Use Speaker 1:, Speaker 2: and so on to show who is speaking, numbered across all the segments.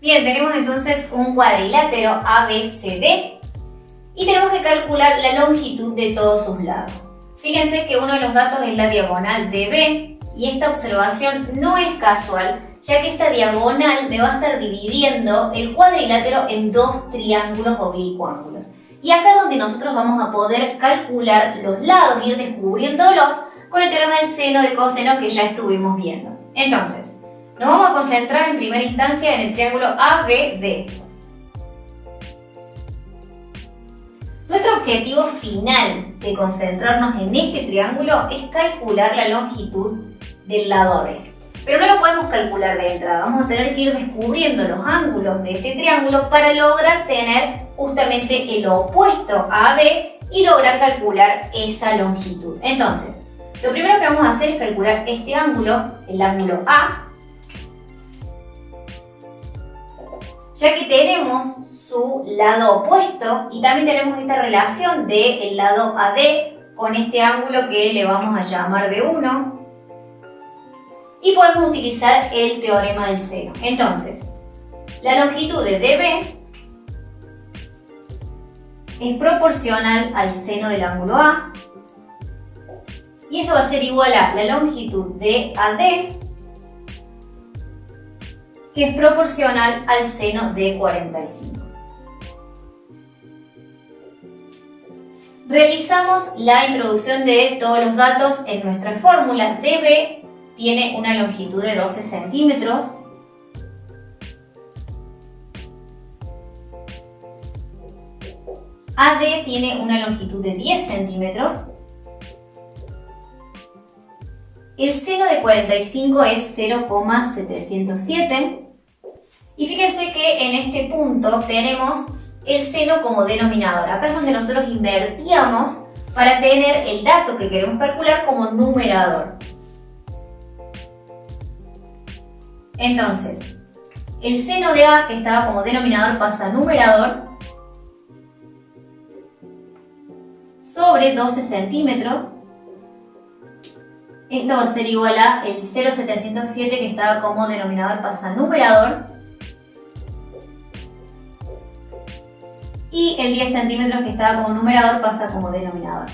Speaker 1: Bien, tenemos entonces un cuadrilátero ABCD y tenemos que calcular la longitud de todos sus lados. Fíjense que uno de los datos es la diagonal DB y esta observación no es casual, ya que esta diagonal me va a estar dividiendo el cuadrilátero en dos triángulos oblicuángulos. Y acá es donde nosotros vamos a poder calcular los lados, ir descubriéndolos con el teorema del seno de coseno que ya estuvimos viendo. Entonces, nos vamos a concentrar en primera instancia en el triángulo ABD. Nuestro objetivo final de concentrarnos en este triángulo es calcular la longitud del lado AB. Pero no lo podemos calcular de entrada, vamos a tener que ir descubriendo los ángulos de este triángulo para lograr tener justamente el opuesto a AB y lograr calcular esa longitud. Entonces, lo primero que vamos a hacer es calcular este ángulo, el ángulo A, ya que tenemos su lado opuesto y también tenemos esta relación del lado AD con este ángulo que le vamos a llamar B1 y podemos utilizar el teorema del seno. Entonces, la longitud de DB es proporcional al seno del ángulo A y eso va a ser igual a la longitud de AD, que es proporcional al seno de 45. Realizamos la introducción de todos los datos en nuestra fórmula. DB tiene una longitud de 12 centímetros. AD tiene una longitud de 10 centímetros. El seno de 45 es 0,707. Y fíjense que en este punto tenemos el seno como denominador. Acá es donde nosotros invertíamos para tener el dato que queremos calcular como numerador. Entonces, el seno de A, que estaba como denominador, pasa a numerador sobre 12 centímetros. Esto va a ser igual a el 0,707 que estaba como denominador, pasa a numerador. Y el 10 centímetros que estaba como numerador pasa como denominador.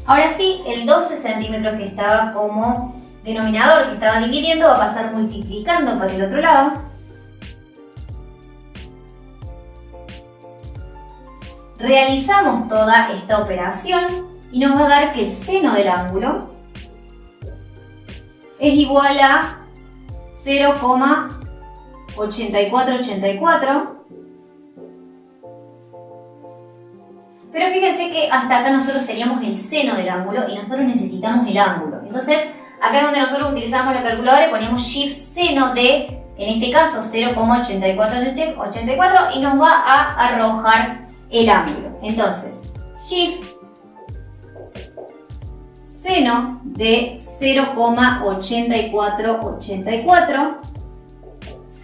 Speaker 1: Ahora sí, el 12 centímetros que estaba como denominador, que estaba dividiendo, va a pasar multiplicando para el otro lado. Realizamos toda esta operación y nos va a dar que el seno del ángulo es igual a 0,8484. Pero fíjense que hasta acá nosotros teníamos el seno del ángulo y nosotros necesitamos el ángulo. Entonces, acá es donde nosotros utilizamos la calculadora y poníamos shift seno de, en este caso, 0,8484 y nos va a arrojar el ángulo. Entonces, shift seno de 0,8484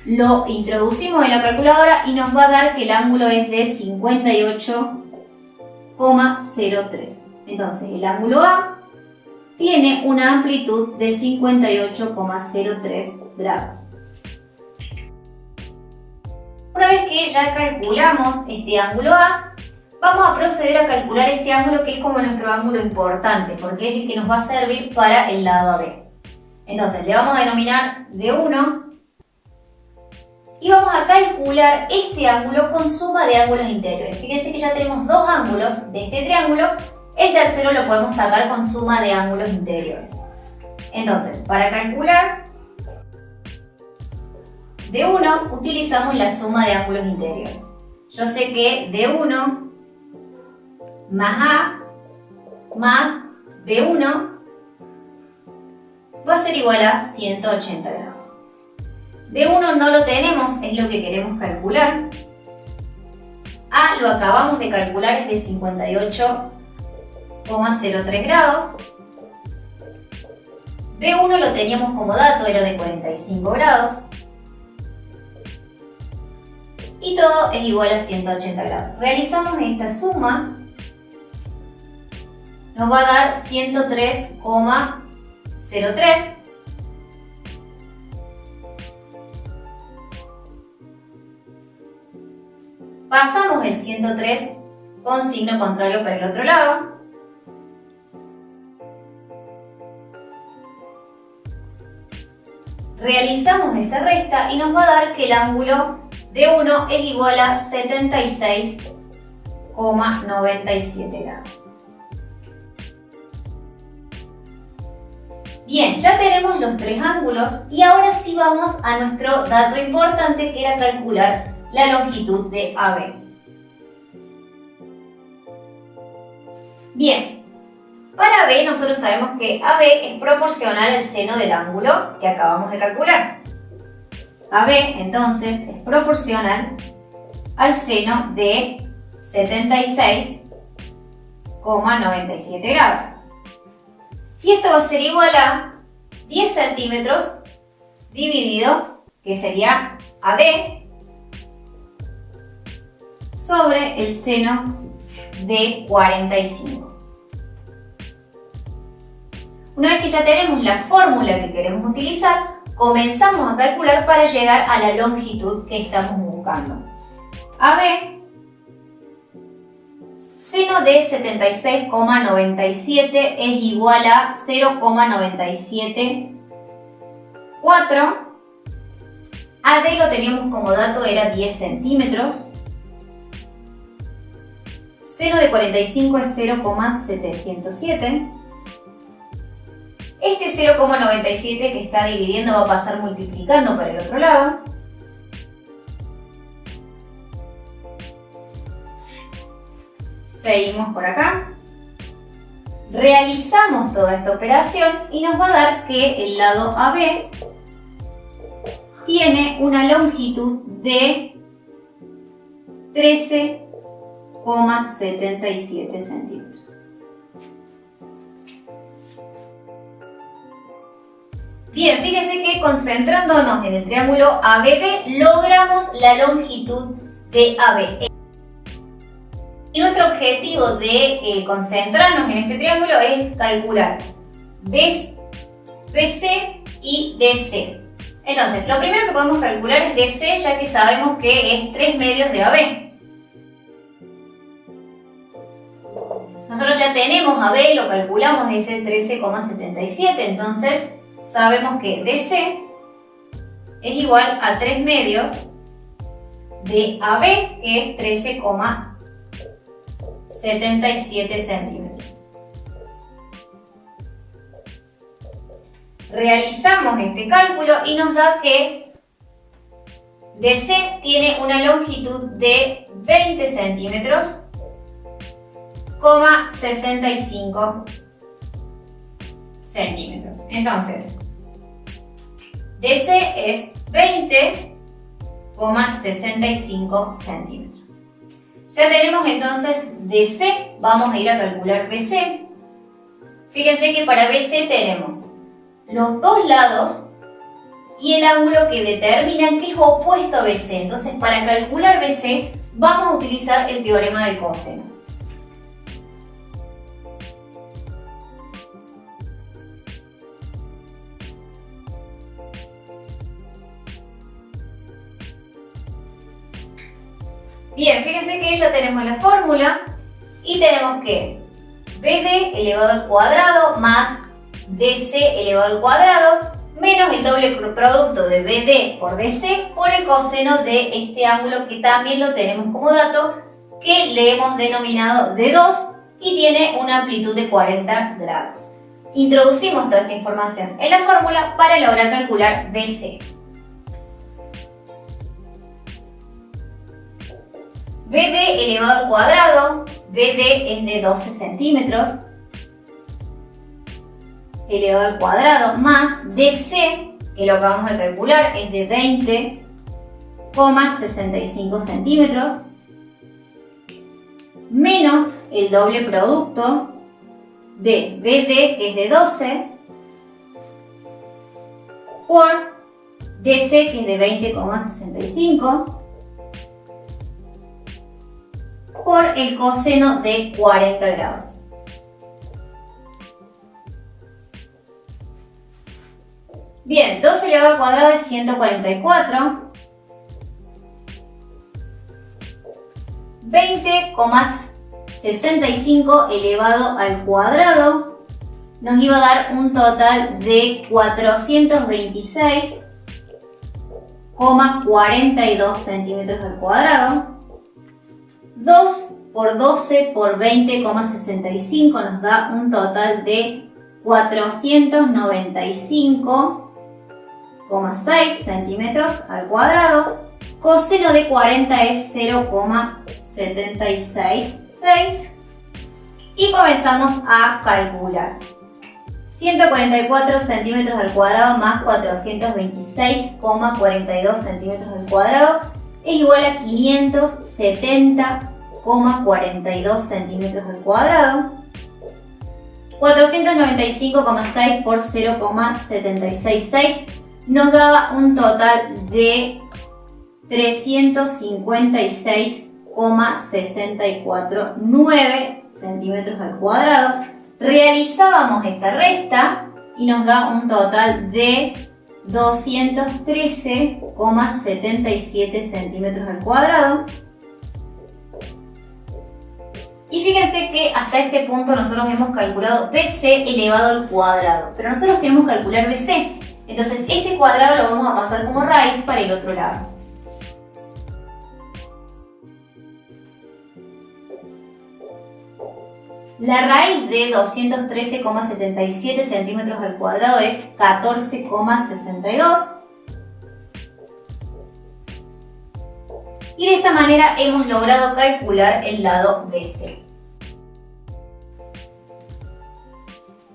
Speaker 1: lo introducimos en la calculadora y nos va a dar que el ángulo es de 58,03. Entonces, el ángulo A tiene una amplitud de 58,03 grados. Una vez que ya calculamos este ángulo A, vamos a proceder a calcular este ángulo que es como nuestro ángulo importante, porque es el que nos va a servir para el lado AB. Entonces, le vamos a denominar D1 y vamos a calcular este ángulo con suma de ángulos interiores. Fíjense que ya tenemos dos ángulos de este triángulo. El tercero lo podemos sacar con suma de ángulos interiores. Entonces, para calcular D1 utilizamos la suma de ángulos interiores. Yo sé que D1 más A más B1 va a ser igual a 180 grados. D1 no lo tenemos, es lo que queremos calcular. A lo acabamos de calcular, es de 58,03 grados. B1 lo teníamos como dato, era de 45 grados. Y todo es igual a 180 grados. Realizamos esta suma. Nos va a dar 103,03. Pasamos el 103 con signo contrario para el otro lado. Realizamos esta resta y nos va a dar que el ángulo de 1 es igual a 76,97 grados. Bien, ya tenemos los tres ángulos y ahora sí vamos a nuestro dato importante, que era calcular la longitud de AB. Bien, para B nosotros sabemos que AB es proporcional al seno del ángulo que acabamos de calcular. AB entonces es proporcional al seno de 76,97 grados. Y esto va a ser igual a 10 centímetros dividido, que sería AB, sobre el seno de 45. Una vez que ya tenemos la fórmula que queremos utilizar, comenzamos a calcular para llegar a la longitud que estamos buscando. AB, seno de 76,97 es igual a 0,974. AD lo teníamos como dato, era 10 centímetros. Seno de 45 es 0,707. Este 0,97 que está dividiendo va a pasar multiplicando para el otro lado. Seguimos por acá. Realizamos toda esta operación y nos va a dar que el lado AB tiene una longitud de 13,77 centímetros. Bien, fíjense que concentrándonos en el triángulo ABD logramos la longitud de AB. Y nuestro objetivo de concentrarnos en este triángulo es calcular BC y DC. Entonces, lo primero que podemos calcular es DC, ya que sabemos que es 3 medios de AB. Nosotros ya tenemos AB, lo calculamos desde 13,77, entonces sabemos que DC es igual a 3 medios de AB, que es 13,77 centímetros. Realizamos este cálculo y nos da que DC tiene una longitud de 20 centímetros, 65 centímetros. Entonces, DC es 20,65 centímetros. Ya tenemos entonces DC, vamos a ir a calcular BC. Fíjense que para BC tenemos los dos lados y el ángulo que determinan que es opuesto a BC. Entonces, para calcular BC vamos a utilizar el teorema del coseno. Bien, fíjense que ya tenemos la fórmula y tenemos que BD elevado al cuadrado más DC elevado al cuadrado menos el doble producto de BD por DC por el coseno de este ángulo, que también lo tenemos como dato, que le hemos denominado D2 y tiene una amplitud de 40 grados. Introducimos toda esta información en la fórmula para lograr calcular BC. BD elevado al cuadrado, BD es de 12 centímetros, elevado al cuadrado, más DC, que lo acabamos de calcular, es de 20,65 centímetros, menos el doble producto de BD, que es de 12, por DC, que es de 20,65, por el coseno de 40 grados. Bien, 2 elevado al cuadrado es 144. 20,65 elevado al cuadrado nos iba a dar un total de 426,42 centímetros al cuadrado. 2 por 12 por 20,65 nos da un total de 495,6 centímetros al cuadrado. Coseno de 40 es 0,766 y comenzamos a calcular. 144 centímetros al cuadrado más 426,42 centímetros al cuadrado es igual a 570,42 centímetros al cuadrado. 495,6 por 0,766 nos daba un total de 356,649 centímetros al cuadrado. Realizábamos esta resta y nos da un total de 213,77 centímetros al cuadrado. Y fíjense que hasta este punto nosotros hemos calculado BC elevado al cuadrado, pero nosotros queremos calcular BC. Entonces ese cuadrado lo vamos a pasar como raíz para el otro lado. La raíz de 213,77 centímetros al cuadrado es 14,62. Y de esta manera hemos logrado calcular el lado BC.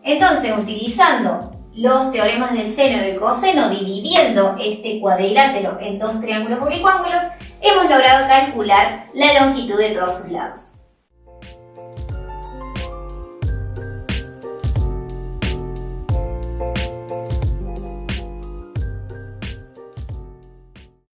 Speaker 1: Entonces, utilizando los teoremas del seno y del coseno, dividiendo este cuadrilátero en dos triángulos oblicuángulos, hemos logrado calcular la longitud de todos sus lados.